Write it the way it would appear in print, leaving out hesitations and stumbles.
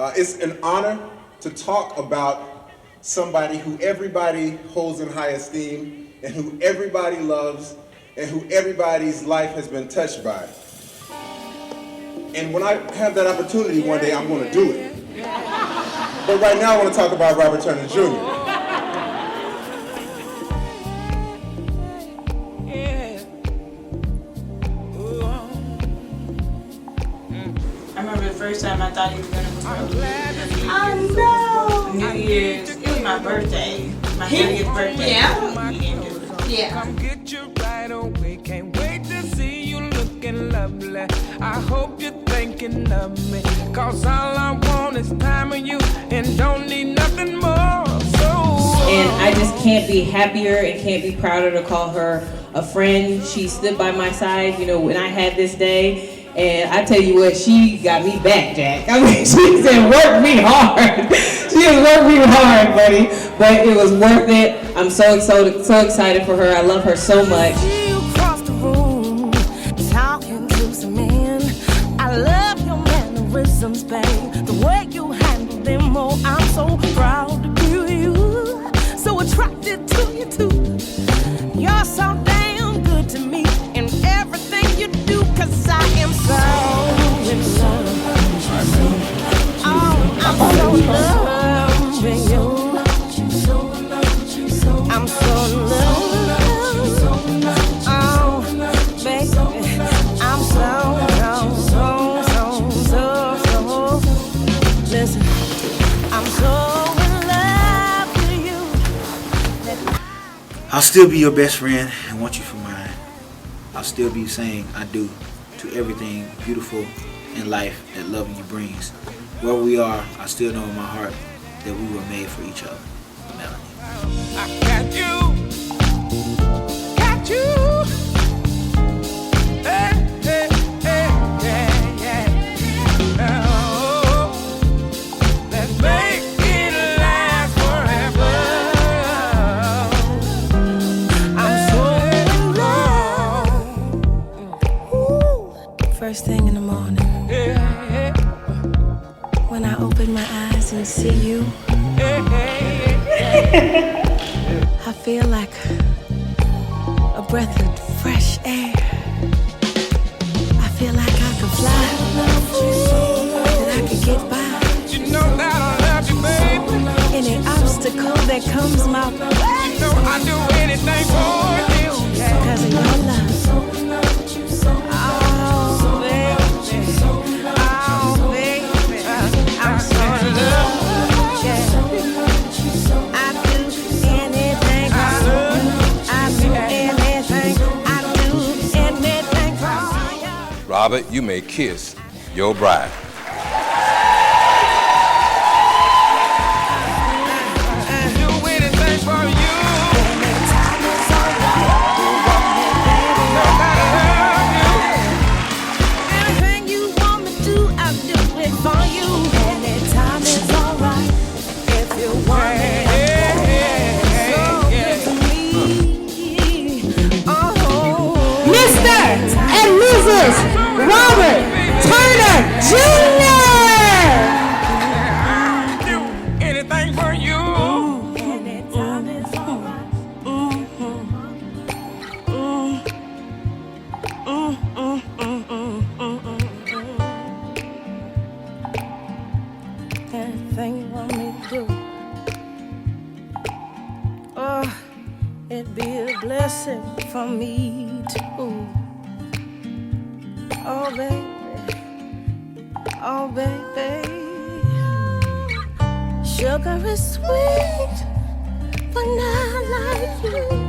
It's an honor to talk about somebody who everybody holds in high esteem and who everybody loves and who everybody's life has been touched by. And when I have that opportunity one day, I'm going to do it. But right now I want to talk about Robert Turner Jr. First time I thought he was gonna propose. Oh no! New Year's. It was my birthday. My 30th birthday. Yeah. He didn't do it. Yeah. Come get you right away. Can't wait to see you looking lovely. I hope you're thinking of me. Cause all I want is time with you and don't need nothing more. And I just can't be happier and can't be prouder to call her a friend. She stood by my side, you know, when I had this day. And I tell you what, she got me back, Jack. I mean, she said, work me hard. She has worked me hard, buddy. But it was worth it. I'm so excited for her. I love her so much. You crossed the room, talking to some men. I love your mannerisms, babe. The way you handle them, oh, I'm so proud to be you. So attracted to you, too. You're so damn good to me in everything you do, 'cause I am so in love. Oh, I'm so in love with you. I'm so in love. Oh, baby, I'm so. Listen, I'm so in love with you. I'll still be your best friend and want you for mine. I'll still be saying I do to everything beautiful in life that loving you brings. Wherever we are, I still know in my heart that we were made for each other. Melanie. I got you. Got you. Hey, hey, hey, yeah, yeah. Oh, let's make it last forever. I'm so in love. Ooh. First thing in the morning, when I open my eyes and see you, I feel like a breath of fresh air. I feel like I could fly, that I could get by. You know that I love you, baby. Any obstacle that comes my way, You know I'd do anything for you. Yeah. because of your love. Oh, baby. Oh, baby. I'm so in love. Yeah. I do anything for you. I do anything for you. Robert, you may kiss your bride. Do anything for you. Anything you want me to, I'll do it for you. Anytime is alright. If you want it, so good to me. Oh, Mr. and Mrs. Robert Turner Jr. Do anything for you. anytime is alright. Anything you want me to do. Oh, it'd be a blessing for me too. Oh, baby. Oh, baby. Sugar is sweet, but not like you.